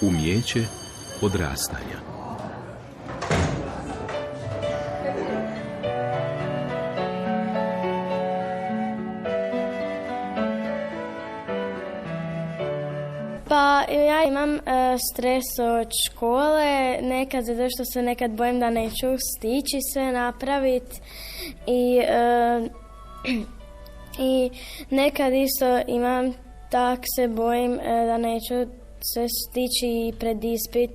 Umijeće odrastanja. Pa ja imam stres od škole, nekad zato što se nekad bojim da neću stići sve napraviti i nekad isto imam tak se bojim da neću sve stići pred ispit,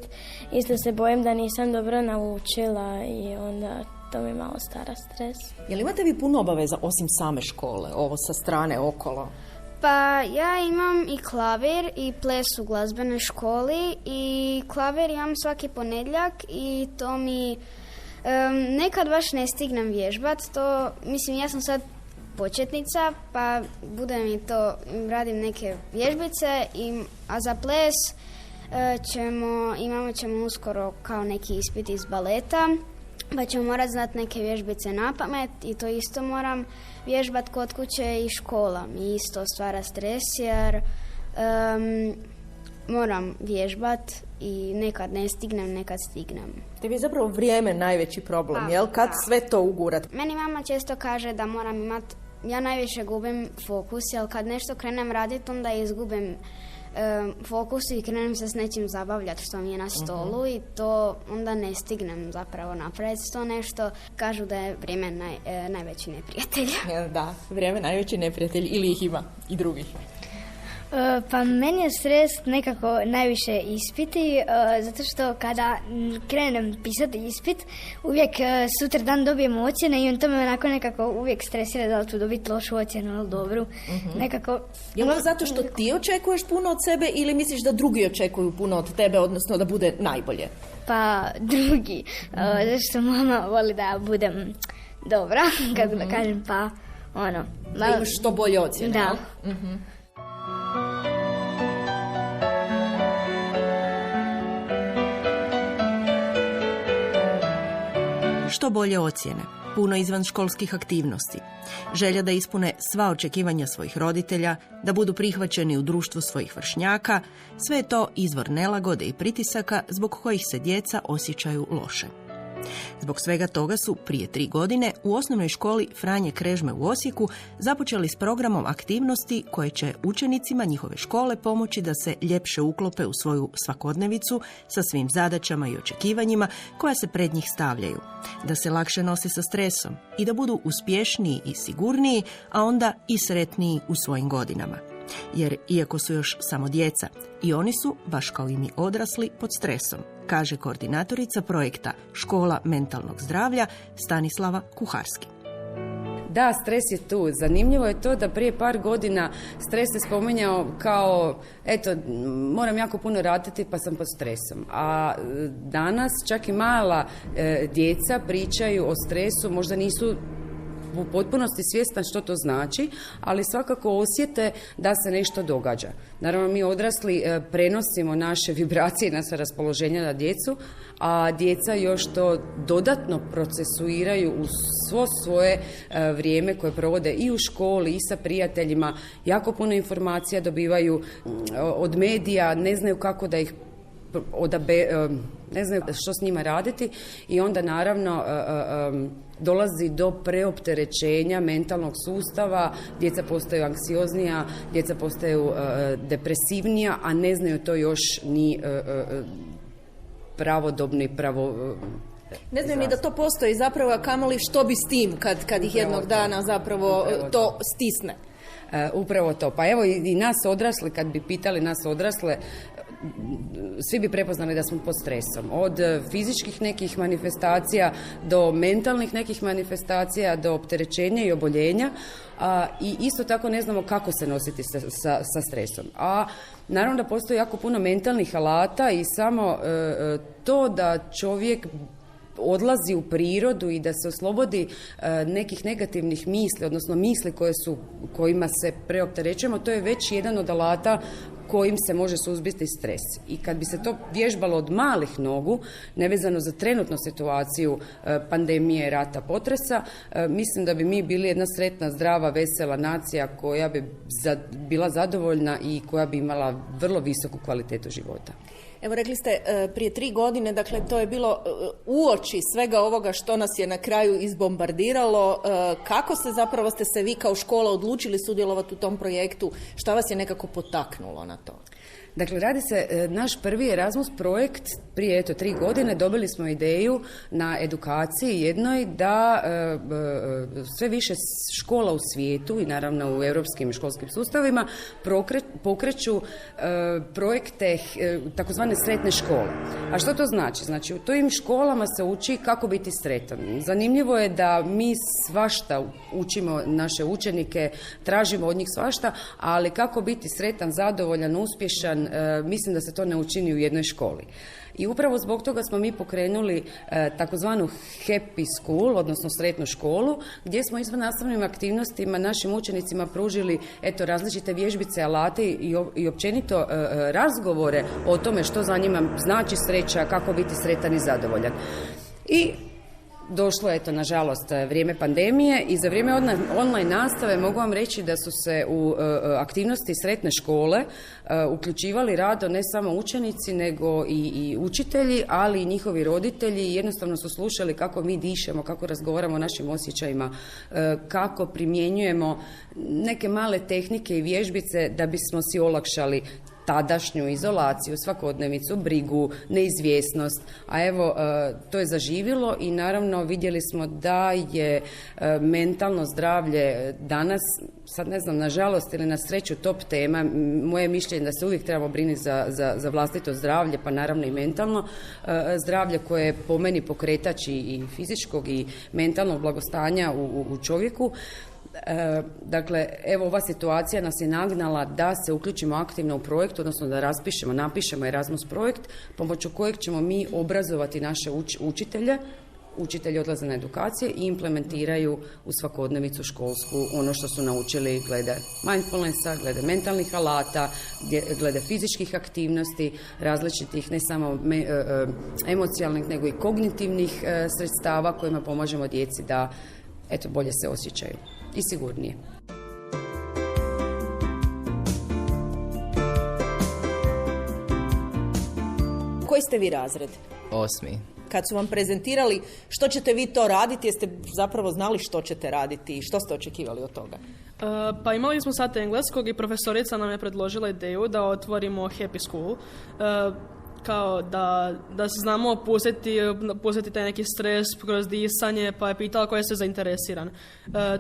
isto se bojim da nisam dobro naučila i onda to mi malo stvara stres. Jel imate vi puno obaveza osim same škole, ovo sa strane okolo? Pa ja imam i klavir i ples u glazbenoj školi i klavir imam svaki ponedjeljak i to mi nekad baš ne stignem vježbat. To, mislim, ja sam sad početnica pa bude mi to, radim neke vježbice, a za ples imat ćemo uskoro kao neki ispit iz baleta pa ćemo morati znati neke vježbice na pamet i to isto moram vježbat kod kuće i škola mi isto stvara stres jer moram vježbat i nekad ne stignem, nekad stignem. Tebi je zapravo vrijeme najveći problem, jel? Kad sve to ugurat? Meni mama često kaže da moram imati, ja najviše gubim fokus, jer kad nešto krenem raditi onda izgubim fokus i krenem se s nečim zabavljati što mi je na stolu i to onda ne stignem zapravo napraviti to nešto. Kažu da je vrijeme najveći neprijatelj. Da, vrijeme najveći neprijatelj ili ih ima i drugih. Pa meni je stres nekako najviše ispiti, zato što kada krenem pisati ispit, uvijek sutra dan dobijem ocjene i on to me onako nekako uvijek stresira da li ću dobiti lošu ocjenu ili dobru. Nekako... Je li zato što ti očekuješ puno od sebe ili misliš da drugi očekuju puno od tebe, odnosno da bude najbolje? Pa drugi, zato što mama voli da budem dobra, kako da kažem, pa ono... Da imaš što bolje ocjene, da. Što bolje ocjene, puno izvanškolskih aktivnosti, želja da ispune sva očekivanja svojih roditelja, da budu prihvaćeni u društvu svojih vršnjaka, sve je to izvor nelagode i pritisaka zbog kojih se djeca osjećaju loše. Zbog svega toga su prije 3 godine u osnovnoj školi Franje Krežme u Osijeku započeli s programom aktivnosti koje će učenicima njihove škole pomoći da se ljepše uklope u svoju svakodnevicu sa svim zadaćama i očekivanjima koja se pred njih stavljaju, da se lakše nose sa stresom i da budu uspješniji i sigurniji, a onda i sretniji u svojim godinama. Jer iako su još samo djeca, i oni su, baš kao i mi odrasli, pod stresom, kaže koordinatorica projekta Škola mentalnog zdravlja Stanislava Kuharski. Da, stres je tu. Zanimljivo je to da prije par godina stres se spominjao kao, eto, moram jako puno raditi pa sam pod stresom. A danas čak i mala djeca pričaju o stresu, možda nisu u potpunosti svjestan što to znači, ali svakako osjete da se nešto događa. Naravno, mi odrasli prenosimo naše vibracije i naše raspoloženja na djecu, a djeca još to dodatno procesuiraju u svo svoje vrijeme koje provode i u školi i sa prijateljima. Jako puno informacija dobivaju od medija, ne znaju kako da ih ne znaju što s njima raditi i onda naravno dolazi do preopterećenja mentalnog sustava, djeca postaju anksioznija, djeca postaju depresivnija, a ne znaju to još ni pravodobni ne znaju ni da to postoji zapravo, a kamoli što bi s tim kad ih jednog dana zapravo to stisne. Upravo to. Pa evo i nas odrasle, kad bi pitali nas odrasle, svi bi prepoznali da smo pod stresom. Od fizičkih nekih manifestacija do mentalnih nekih manifestacija, do opterećenja i oboljenja. I isto tako ne znamo kako se nositi sa stresom. A naravno da postoji jako puno mentalnih alata i samo to da čovjek odlazi u prirodu i da se oslobodi nekih negativnih misli, odnosno misli kojima se preopterećujemo, to je već jedan od alata kojim se može suzbiti stres. I kad bi se to vježbalo od malih nogu, nevezano za trenutnu situaciju pandemije, rata, potresa, mislim da bi mi bili jedna sretna, zdrava, vesela nacija koja bi bila zadovoljna i koja bi imala vrlo visoku kvalitetu života. Evo, rekli ste prije 3 godine, dakle to je bilo uoči svega ovoga što nas je na kraju izbombardiralo. Kako ste se vi kao škola odlučili sudjelovati u tom projektu? Šta vas je nekako potaknulo na to? Dakle, radi se, naš prvi Erasmus projekt prije 3 godine dobili smo ideju na edukaciji jednoj da sve više škola u svijetu i naravno u europskim školskim sustavima pokreću projekte takozvane sretne škole. A što to znači? Znači, u tim školama se uči kako biti sretan. Zanimljivo je da mi svašta učimo naše učenike, tražimo od njih svašta, ali kako biti sretan, zadovoljan, uspješan, mislim da se to ne učini u jednoj školi. I upravo zbog toga smo mi pokrenuli takozvanu happy school, odnosno sretnu školu, gdje smo izvan nastavnim aktivnostima našim učenicima pružili različite vježbice, alate i općenito razgovore o tome što za njima znači sreća, kako biti sretan i zadovoljan. I došlo je nažalost vrijeme pandemije i za vrijeme online nastave mogu vam reći da su se u aktivnosti sretne škole uključivali rado ne samo učenici nego i učitelji, ali i njihovi roditelji. Jednostavno su slušali kako mi dišemo, kako razgovaramo o našim osjećajima, kako primjenjujemo neke male tehnike i vježbice da bismo si olakšali tadašnju izolaciju, svakodnevicu, brigu, neizvjesnost. A evo, to je zaživjelo i naravno vidjeli smo da je mentalno zdravlje danas, sad ne znam, nažalost ili na sreću top tema. Moje mišljenje da se uvijek trebamo brinuti za vlastito zdravlje, pa naravno i mentalno zdravlje koje je po meni pokretač i fizičkog i mentalnog blagostanja u čovjeku. Dakle, evo ova situacija nas je nagnala da se uključimo aktivno u projekt, odnosno da napišemo Erasmus projekt, pomoću kojeg ćemo mi obrazovati naše učitelje. Učitelji odlaze na edukacije i implementiraju u svakodnevicu školsku ono što su naučili glede mindfulnessa, glede mentalnih alata, glede fizičkih aktivnosti, različitih ne samo emocionalnih nego i kognitivnih sredstava kojima pomažemo djeci da bolje se osjećaju i sigurnije. Koji ste vi razred? 8. Kad su vam prezentirali što ćete vi to raditi, jeste zapravo znali što ćete raditi i što ste očekivali od toga? Pa imali smo sat engleskog i profesorica nam je predložila ideju da otvorimo happy school. Kao da se znamo opustiti taj neki stres kroz disanje, pa je pitala ko je se zainteresiran.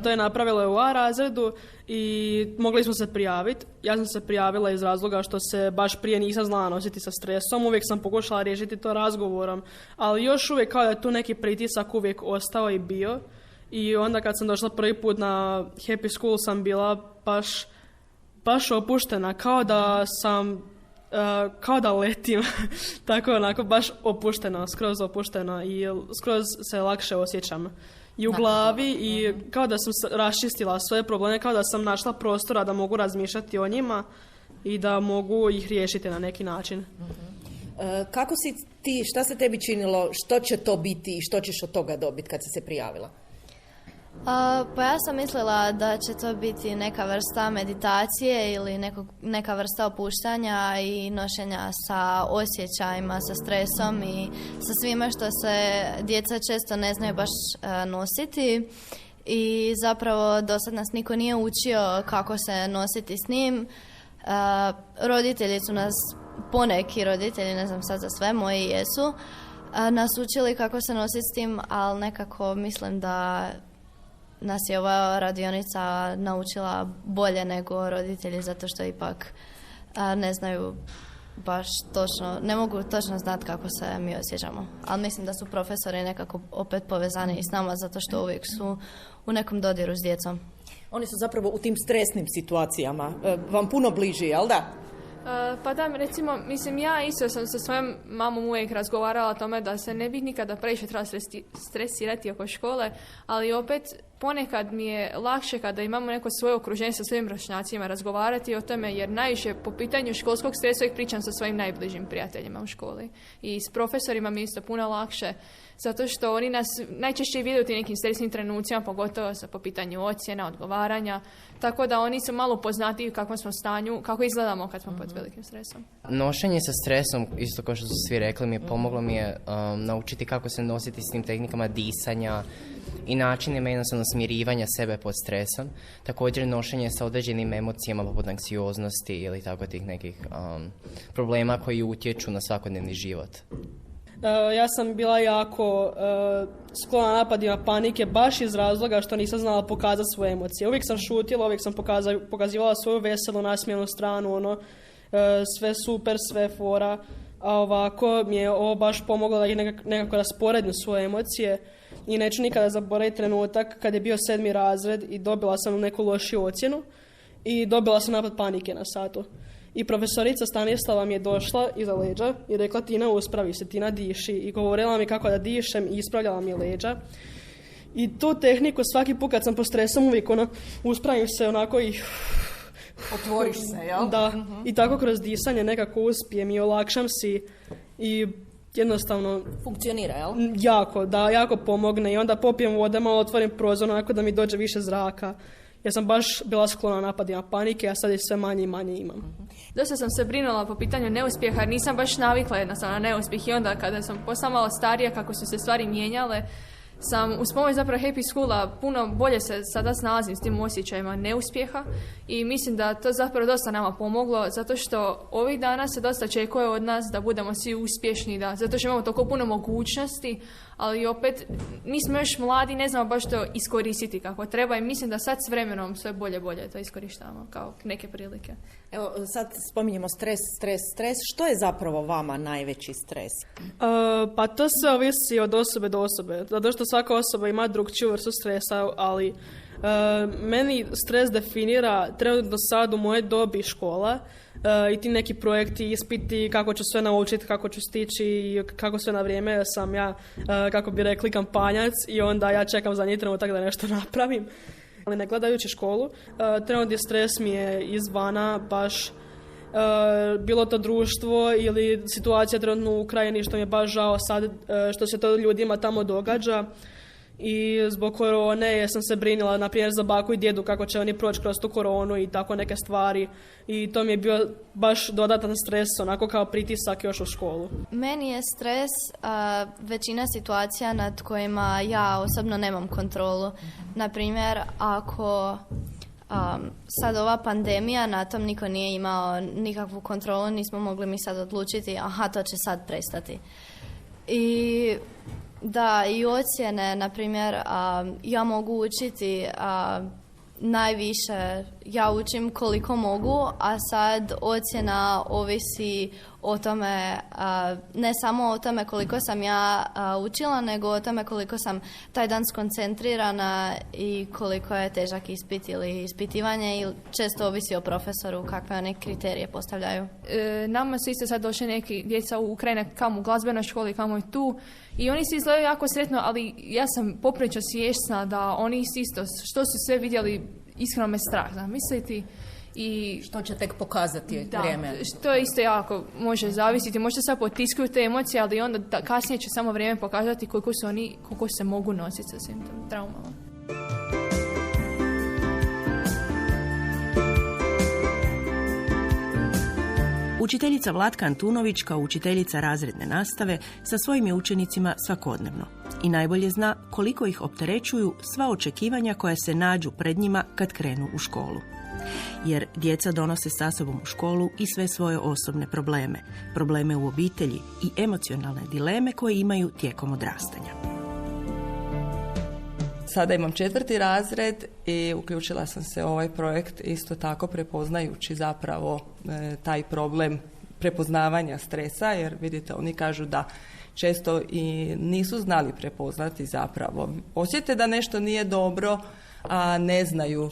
To je napravila u A razredu i mogli smo se prijaviti. Ja sam se prijavila iz razloga što se baš prije nisam znala nositi sa stresom, uvijek sam pokušala riješiti to razgovorom, ali još uvijek kao da je tu neki pritisak uvijek ostao i bio. I onda kad sam došla prvi put na happy school sam bila baš opuštena, kao da letim, tako onako baš opušteno, skroz opušteno i skroz se lakše osjećam i u glavi i kao da sam raščistila svoje probleme, kao da sam našla prostora da mogu razmišljati o njima i da mogu ih riješiti na neki način. Kako si ti, šta se tebi činilo, što će to biti i što ćeš od toga dobiti kad si se prijavila? Pa ja sam mislila da će to biti neka vrsta meditacije ili neka vrsta opuštanja i nošenja sa osjećajima, sa stresom i sa svime što se djeca često ne znaju baš nositi. I zapravo do sad nas niko nije učio kako se nositi s njim. Roditelji su nas, poneki roditelji, ne znam sad za sve, moji jesu, nas učili kako se nositi s tim, ali nekako mislim da nas je ova radionica naučila bolje nego roditelji, zato što ipak ne znaju baš točno, ne mogu točno znati kako se mi osjećamo. Ali mislim da su profesori nekako opet povezani s nama, zato što uvijek su u nekom dodiru s djecom. Oni su zapravo u tim stresnim situacijama vam puno bliži, jel da? Pa da, recimo, mislim, ja isto sam sa svojom mamom uvijek razgovarala o tome da se ne bih nikada previše trebala stresirati oko škole, ali opet ponekad mi je lakše kada imamo neko svoje okruženje sa svojim vršnjacima razgovarati o tome, jer najviše po pitanju školskog stresa ih pričam sa svojim najbližim prijateljima u školi. I s profesorima mi je isto puno lakše, zato što oni nas najčešće vide u tim nekim stresnim trenucima, pogotovo po pitanju ocjena, odgovaranja, tako da oni su malo poznatiji u kakvom smo stanju, kako izgledamo kad smo pod velikim stresom. Nošenje sa stresom, isto kao što su svi rekli, pomoglo mi je naučiti kako se nositi s tim tehnikama disanja i načinima jednostavno smirivanja sebe pod stresom. Također nošenje sa određenim emocijama poput anksioznosti ili tako tih nekih problema koji utječu na svakodnevni život. Ja sam bila jako sklona napadima panike baš iz razloga što nisam znala pokazati svoje emocije. Uvijek sam šutila, uvijek sam pokazivala svoju veselu, nasmijenu stranu, sve super, sve fora, a ovako mi je ovo baš pomoglo da ih nekako rasporedim svoje emocije i neću nikada zaboraviti trenutak kad je bio 7. razred i dobila sam neku lošiju ocjenu i dobila sam napad panike na satu. I profesorica Stanislava mi je došla iza leđa i rekla: Tina, uspravi se, Tina, diši. I govorila mi kako da dišem i ispravljala mi leđa. I tu tehniku svaki put kad sam pod stresom uvijek uspravim se onako i... Otvoriš se, jel? Da, i tako kroz disanje nekako uspijem i olakšam si i jednostavno... Funkcionira, jel? Jako pomogne i onda popijem vode, malo otvorim prozor onako da mi dođe više zraka. Ja sam baš bila sklona napadima panike, a sad je sve manje i manje imam. Dosta sam se brinula po pitanju neuspjeha, jer nisam baš navikla jednostavno na neuspjeh i onda kada sam postala malo starija, kako su se stvari mijenjale, sam uz pomoć zapravo Happy Schoola puno bolje se sada snalazim s tim osjećajima neuspjeha i mislim da to zapravo dosta nama pomoglo, zato što ovih dana se dosta očekuje od nas da budemo svi uspješni, zato što imamo toliko puno mogućnosti, ali opet nismo još mladi, ne znamo baš to iskoristiti kako treba i mislim da sad s vremenom sve bolje to iskorištavamo kao neke prilike. Evo, sad spominjemo stres. Što je zapravo vama najveći stres? Pa to sve ovisi od osobe do osobe, zato što svaka osoba ima drugčiju vrstu stresa, ali meni stres definira trenutno sad u moje dobi škola i ti neki projekti, ispiti, kako ću sve naučiti, kako ću stići i kako sve na vrijeme sam ja, kako bi rekli, kampanjac i onda ja čekam za njih trenutak da nešto napravim. Ali ne gledajući školu, trenutni stres mi je izvana baš bilo to društvo ili situacija trenutno u Ukrajini, što mi je baš žao sad što se to ljudima tamo događa. I zbog korone sam se brinila, na primjer, za baku i djedu, kako će oni proći kroz tu koronu i tako neke stvari. I to mi je bio baš dodatan stres, onako kao pritisak još u školu. Meni je stres većina situacija nad kojima ja osobno nemam kontrolu. Na primjer, ako sad ova pandemija, na tom niko nije imao nikakvu kontrolu, nismo mogli mi sad odlučiti, to će sad prestati. I ocjene, na primjer, ja mogu učiti najviše, ja učim koliko mogu, a sad ocjena ovisi o tome, ne samo o tome koliko sam ja učila, nego o tome koliko sam taj dan skoncentrirana i koliko je težak ispit ili ispitivanje, i često ovisi o profesoru kakve one kriterije postavljaju. Nama su isto sad došli neki djeca u Ukrajine, kamo u glazbenoj školi, kamo i tu, i oni se izgledaju jako sretno, ali ja sam poprilično svjesna da oni isto, što su sve vidjeli, iskreno me strah, zamisliti. I što će tek pokazati vrijeme. Što isto jako može zavisiti. Možda sad potiskuju te emocije, ali onda kasnije će samo vrijeme pokazati koliko se mogu nositi sa svim tim traumama. Učiteljica Vlatka Antunović kao učiteljica razredne nastave sa svojim je učenicima svakodnevno i najbolje zna koliko ih opterećuju sva očekivanja koja se nađu pred njima kad krenu u školu. Jer djeca donose sa sobom u školu i sve svoje osobne probleme u obitelji i emocionalne dileme koje imaju tijekom odrastanja. Sada imam 4. razred i uključila sam se u ovaj projekt isto tako prepoznajući zapravo taj problem prepoznavanja stresa, jer vidite, oni kažu da često i nisu znali prepoznati zapravo. Osjete da nešto nije dobro, a ne znaju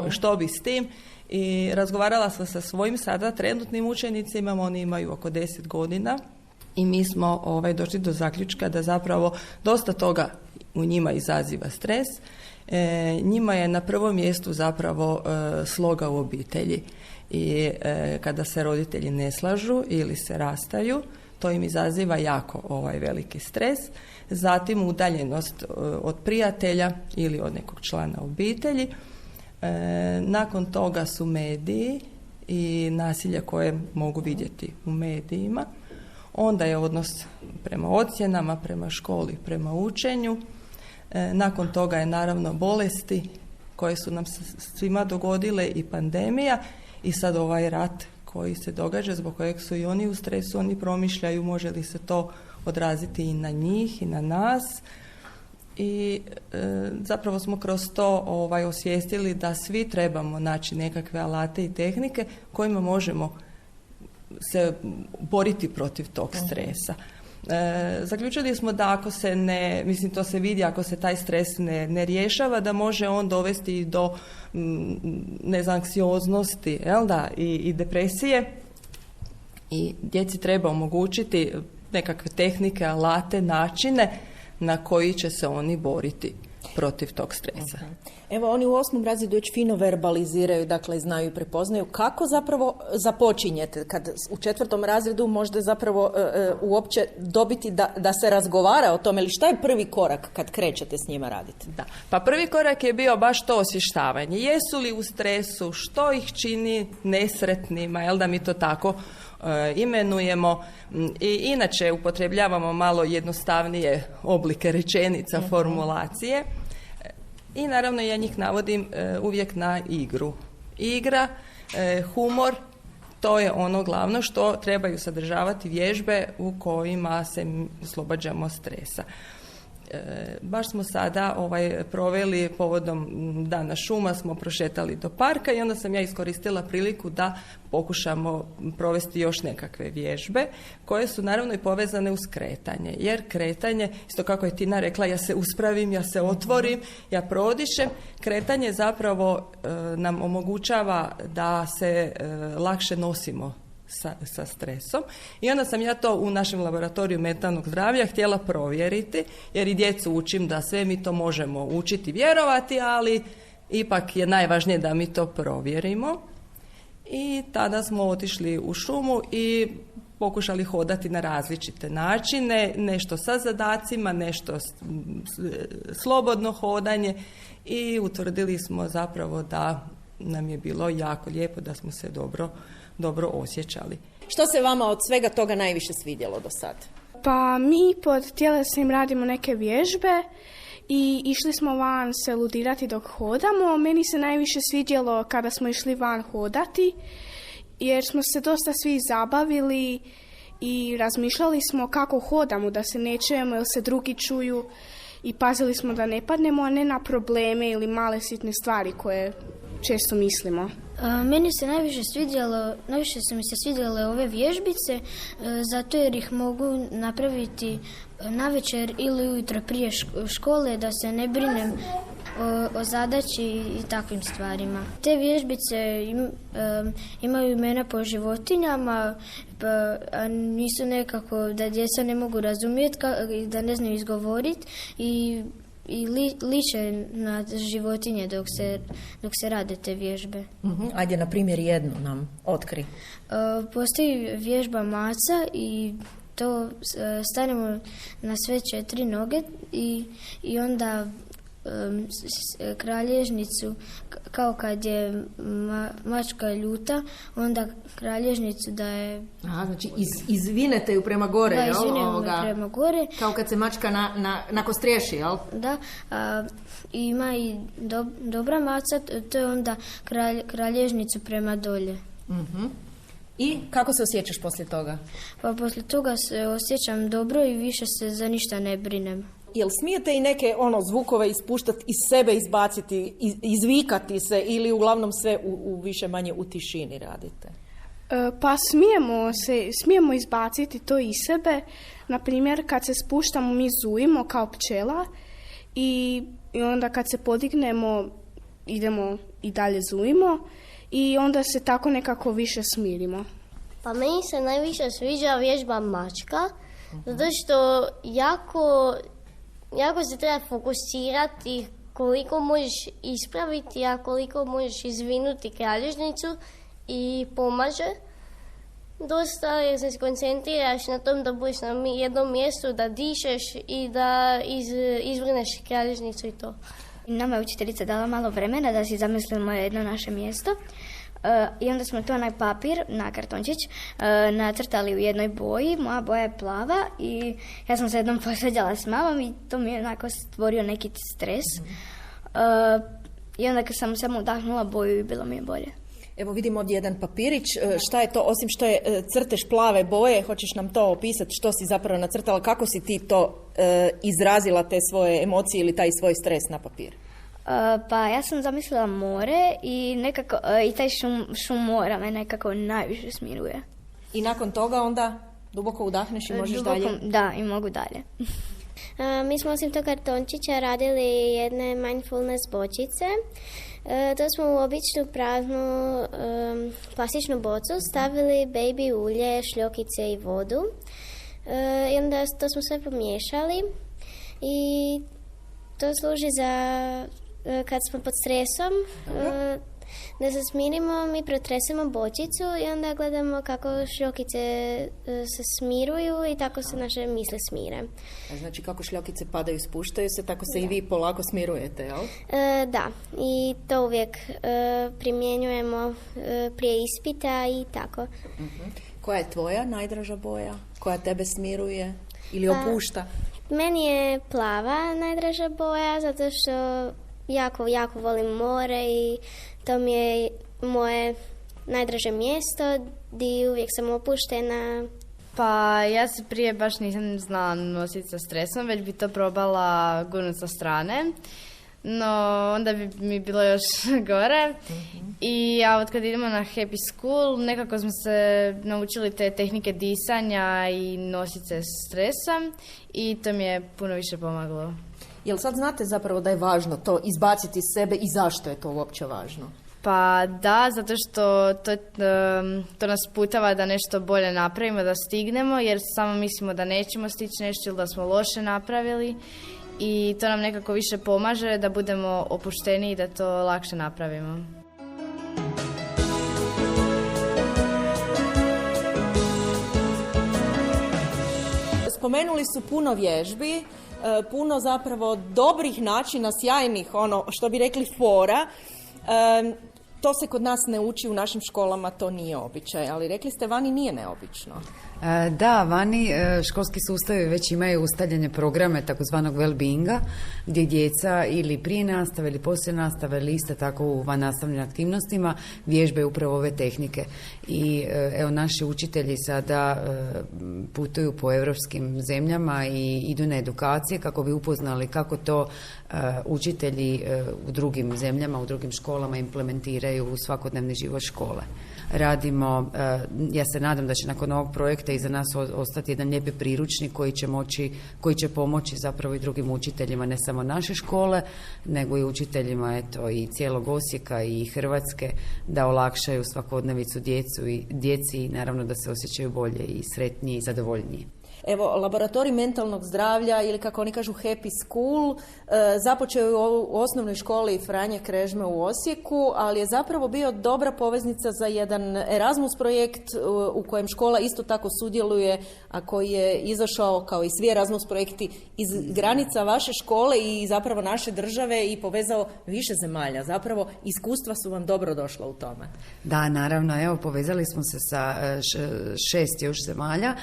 što bi s tim. I razgovarala sam sa svojim sada trenutnim učenicima, oni imaju oko 10 godina i mi smo došli do zaključka da zapravo dosta toga u njima izaziva stres Njima je na prvom mjestu zapravo sloga u obitelji i kada se roditelji ne slažu ili se rastaju, to im izaziva jako veliki stres. Zatim udaljenost od prijatelja ili od nekog člana obitelji. Nakon toga su mediji i nasilje koje mogu vidjeti u medijima. Onda je odnos prema ocjenama, prema školi, prema učenju. Nakon toga je naravno bolesti koje su nam svima dogodile i pandemija i sad ovaj rat koji se događa, zbog kojeg su i oni u stresu, oni promišljaju može li se to odraziti i na njih i na nas. I zapravo smo kroz to osvijestili da svi trebamo naći nekakve alate i tehnike kojima možemo se boriti protiv tog stresa. Zaključili smo da ako se ne, mislim to se vidi, ako se taj stres ne rješava, da može on dovesti do anksioznosti, i depresije. I djeci treba omogućiti nekakve tehnike, alate, načine na koji će se oni boriti protiv tog stresa. Evo, oni u 8. razredu već fino verbaliziraju, dakle znaju i prepoznaju. Kako zapravo započinjete kad u 4. razredu možete zapravo uopće dobiti da se razgovara o tome, ili šta je prvi korak kad krećete s njima raditi? Da, pa prvi korak je bio baš to osvještavanje. Jesu li u stresu, što ih čini nesretnima, da mi to tako imenujemo. I inače upotrebljavamo malo jednostavnije oblike rečenica, formulacije. I naravno ja njih navodim uvijek na igru. Igra, humor, to je ono glavno što trebaju sadržavati vježbe u kojima se oslobađamo stresa. Baš smo sada proveli povodom Dana šuma, smo prošetali do parka i onda sam ja iskoristila priliku da pokušamo provesti još nekakve vježbe koje su naravno i povezane uz kretanje. Jer kretanje, isto kako je Tina rekla, ja se uspravim, ja se otvorim, ja prodišem. Kretanje zapravo nam omogućava da se lakše nosimo sa stresom. I onda sam ja to u našem laboratoriju mentalnog zdravlja htjela provjeriti, jer i djecu učim da sve mi to možemo učiti, vjerovati, ali ipak je najvažnije da mi to provjerimo. I tada smo otišli u šumu i pokušali hodati na različite načine, nešto sa zadacima, nešto slobodno hodanje i utvrdili smo zapravo da nam je bilo jako lijepo, da smo se dobro osjećali. Što se vama od svega toga najviše svidjelo do sad? Pa mi pod tjelesnim radimo neke vježbe i išli smo van se ludirati dok hodamo. Meni se najviše svidjelo kada smo išli van hodati, jer smo se dosta svi zabavili i razmišljali smo kako hodamo, da se ne čujemo ili se drugi čuju, i pazili smo da ne padnemo, a ne na probleme ili male sitne stvari koje često mislimo. Meni se najviše su mi se svidjele ove vježbice, zato jer ih mogu napraviti navečer ili ujutro prije škole, da se ne brinem o zadaći i takvim stvarima. Te vježbice imaju imena po životinjama, a nisu nekako da djeca ne mogu razumjeti, da ne znaju izgovoriti i liče na životinje dok se rade te vježbe. Ajde, na primjer, jednu nam otkri. Postoji vježba maca i to stanemo na sve 4 noge i onda kralježnicu, kao kad je mačka ljuta, onda kralježnicu da je... Aha, znači izvinete ju prema gore, da, jel? Da, izvinemo prema gore. Kao kad se mačka nakostriješi, jel? Da, ima i dobra maca, to je onda kralježnicu prema dolje. Uh-huh. I kako se osjećaš poslije toga? Pa poslije toga se osjećam dobro i više se za ništa ne brinem. Jel smijete i neke zvukove ispuštati, iz sebe izbaciti, izvikati se, ili uglavnom sve u više manje u tišini radite? Pa smijemo izbaciti to iz sebe. Na primjer, kad se spuštamo mi zujimo kao pčela i onda kad se podignemo idemo i dalje zujimo i onda se tako nekako više smirimo. Pa meni se najviše sviđa vježba mačka, zato što jako se treba fokusirati koliko možeš ispraviti, a koliko možeš izvinuti kralježnicu i pomaže. Dosta jer se koncentriraš na tom da budeš na jednom mjestu, da dišeš i da izvrneš kralježnicu i to. Nama je učiteljica dala malo vremena da si zamislimo jedno naše mjesto. I onda smo to onaj papir na kartončić nacrtali u jednoj boji. Moja boja je plava i ja sam se jednom posveđala s mamom i to mi je onako stvorio neki stres. I onda kad sam samo udahnula boju i bilo mi je bolje. Evo vidimo ovdje jedan papirić. Šta je to, osim što je crtež plave boje, hoćeš nam to opisati što si zapravo nacrtala, kako si ti to izrazila, te svoje emocije ili taj svoj stres na papir? Pa ja sam zamislila more i nekako i taj šum mora me nekako najviše smiruje. I nakon toga onda duboko udahneš i možeš dalje? Da, i mogu dalje. Mi smo osim tog kartončića radili jedne mindfulness bočice. To smo u običnu praznu plastičnu bocu stavili baby ulje, šljokice i vodu. I onda to smo sve pomiješali i to služi za kad smo pod stresom, da se smirimo, mi protresemo bočicu i onda gledamo kako šljokice se smiruju i tako se naše misle smire. Znači kako šljokice padaju, spuštaju se, tako se i vi polako smirujete, jel? Da, i to uvijek primjenjujemo prije ispita i tako. Koja je tvoja najdraža boja? Koja tebe smiruje ili opušta? Meni je plava najdraža boja, zato što jako volim more i to mi je moje najdraže mjesto gdje uvijek sam opuštena. Pa ja se prije baš nisam znala nositi sa stresom, već bi to probala gurnuti sa strane. No, onda bi mi bilo još gore. I ja od kad idemo na Happy School, nekako smo se naučili te tehnike disanja i nositi se s stresom i to mi je puno više pomagalo. Jel sad znate zapravo da je važno to izbaciti iz sebe i zašto je to uopće važno? Pa da, zato što to nas putava da nešto bolje napravimo, da stignemo, jer samo mislimo da nećemo stići nešto ili da smo loše napravili. I to nam nekako više pomaže da budemo opušteni i da to lakše napravimo. Spomenuli su puno vježbi, puno zapravo dobrih načina, sjajnih, što bi rekli fora. To se kod nas ne uči u našim školama, to nije običaj, ali rekli ste vani nije neobično. Da, vani školski sustavi već imaju ustaljene programe takozvanog well-beinga, gdje djeca ili prije nastave ili poslije nastave ili isto tako u vannastavnim aktivnostima vježbaju upravo ove tehnike. I evo naši učitelji sada putuju po europskim zemljama i idu na edukacije kako bi upoznali kako to učitelji u drugim zemljama, u drugim školama implementiraju u svakodnevni život škole. Radimo, ja se nadam da će nakon ovog projekta iza nas ostati jedan lijepi priručnik koji će pomoći zapravo i drugim učiteljima, ne samo naše škole, nego i učiteljima i cijelog Osijeka i Hrvatske, da olakšaju svakodnevicu djeci i naravno da se osjećaju bolje i sretniji i zadovoljniji. Evo, laboratorij mentalnog zdravlja ili kako oni kažu Happy School započeo je u osnovnoj školi Franje Krežme u Osijeku, ali je zapravo bio dobra poveznica za jedan Erasmus projekt u kojem škola isto tako sudjeluje, a koji je izašao kao i svi Erasmus projekti iz granica vaše škole i zapravo naše države i povezao više zemalja. Zapravo iskustva su vam dobro došla u tome. Da, naravno, evo povezali smo se sa 6 još zemalja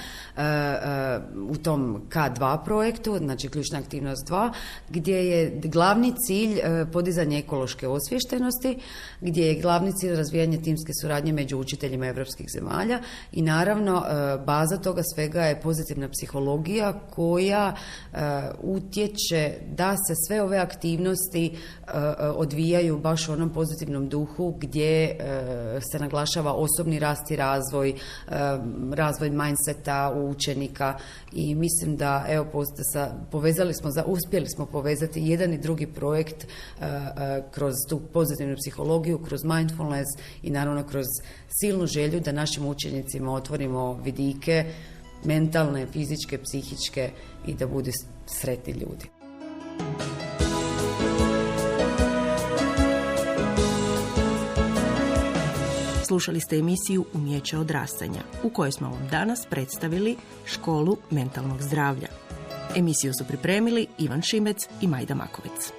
u tom K2 projektu, znači ključna aktivnost 2, gdje je glavni cilj podizanje ekološke osviještenosti, gdje je glavni cilj razvijanje timske suradnje među učiteljima europskih zemalja i naravno baza toga svega je pozitivna psihologija koja utječe da se sve ove aktivnosti odvijaju baš u onom pozitivnom duhu gdje se naglašava osobni rast i razvoj mindseta učenika i mislim da evo uspjeli smo povezati jedan i drugi projekt kroz tu pozitivnu psihologiju, kroz mindfulness i naravno kroz silnu želju da našim učenicima otvorimo vidike mentalne, fizičke, psihičke i da budu sretni ljudi. Slušali ste emisiju Umijeće odrastanja, u kojoj smo vam danas predstavili Školu mentalnog zdravlja. Emisiju su pripremili Ivan Šimec i Majda Makovec.